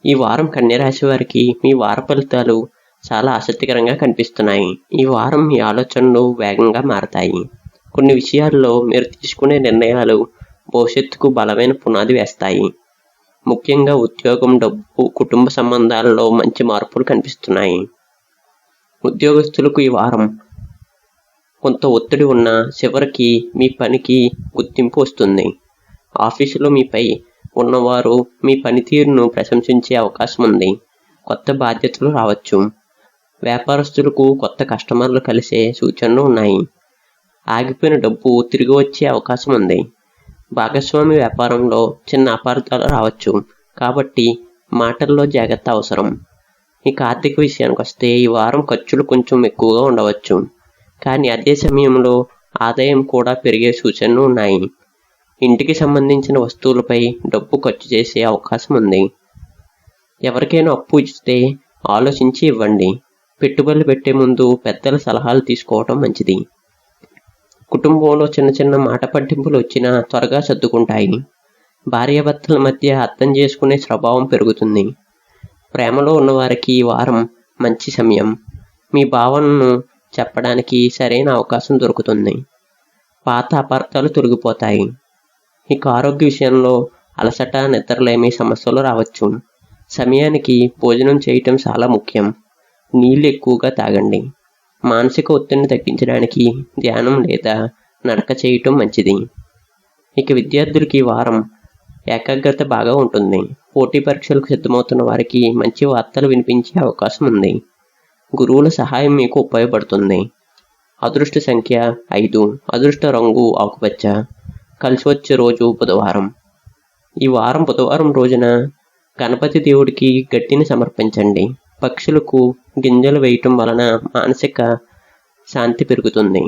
ఈ వారం కన్య రాశి వారికి మీ వార ఫలితాలు చాలా ఆసక్తికరంగా కనిపిస్తున్నాయి. ఈ వారం మీ ఆలోచనలు వేగంగా మారతాయి. కొన్ని విషయాల్లో మీరు తీసుకునే నిర్ణయాలు భవిష్యత్తుకు బలమైన పునాది వేస్తాయి. ముఖ్యంగా ఉద్యోగం, డబ్బు, కుటుంబ సంబంధాలలో మంచి మార్పులు కనిపిస్తున్నాయి. ఉద్యోగస్తులకు ఈ వారం కొంత ఒత్తిడి ఉన్న చివరికి మీ పనికి గుర్తింపు వస్తుంది. ఆఫీసులో మీపై ఉన్నవారు మీ పనితీరును ప్రశంసించే అవకాశం ఉంది. కొత్త బాధ్యతలు రావచ్చు. వ్యాపారస్తులకు కొత్త కస్టమర్లు కలిసే సూచనలు ఉన్నాయి. ఆగిపోయిన డబ్బు తిరిగి వచ్చే అవకాశం ఉంది. భాగస్వామి వ్యాపారంలో చిన్న అపార్థాలు రావచ్చు, కాబట్టి మాటల్లో జాగ్రత్త అవసరం. ఇక ఆర్థిక విషయానికి వస్తే ఈ వారం ఖర్చులు కొంచెం ఎక్కువగా ఉండవచ్చు, కానీ అదే సమయంలో ఆదాయం కూడా పెరిగే సూచనలు ఉన్నాయి. ఇంటికి సంబంధించిన వస్తువులపై డబ్బు ఖర్చు చేసే అవకాశం ఉంది. ఎవరికైనా అప్పు ఇస్తే ఆలోచించి ఇవ్వండి. పెట్టుబడులు పెట్టే ముందు పెద్దల సలహాలు తీసుకోవడం మంచిది. కుటుంబంలో చిన్న చిన్న మాట పట్టింపులు వచ్చినా త్వరగా సర్దుకుంటాయి. భార్యాభర్తల మధ్య అర్థం చేసుకునే స్వభావం పెరుగుతుంది. ప్రేమలో ఉన్నవారికి ఈ వారం మంచి సమయం. మీ భావనను చెప్పడానికి సరైన అవకాశం దొరుకుతుంది. పాత అపార్థాలు తొలగిపోతాయి. ఇక ఆరోగ్య విషయంలో అలసట, నిద్రలేమి సమస్యలు రావచ్చు. సమయానికి భోజనం చేయటం చాలా ముఖ్యం. నీళ్లు ఎక్కువగా తాగండి. మానసిక ఒత్తిడిని తగ్గించడానికి ధ్యానం లేదా నడక చేయటం మంచిది. ఇక విద్యార్థులకి ఈ వారం ఏకాగ్రత బాగా ఉంటుంది. పోటీ పరీక్షలకు సిద్ధమవుతున్న వారికి మంచి వార్తలు వినిపించే అవకాశం ఉంది. గురువుల సహాయం మీకు ఉపయోగపడుతుంది. అదృష్ట సంఖ్య 5, అదృష్ట రంగు ఆకుపచ్చ, కలిసి వచ్చే రోజు బుధవారం. ఈ వారం బుధవారం రోజున గణపతి దేవుడికి గడ్డిని సమర్పించండి. పక్షులకు గింజలు వేయటం వలన మానసిక శాంతి పెరుగుతుంది.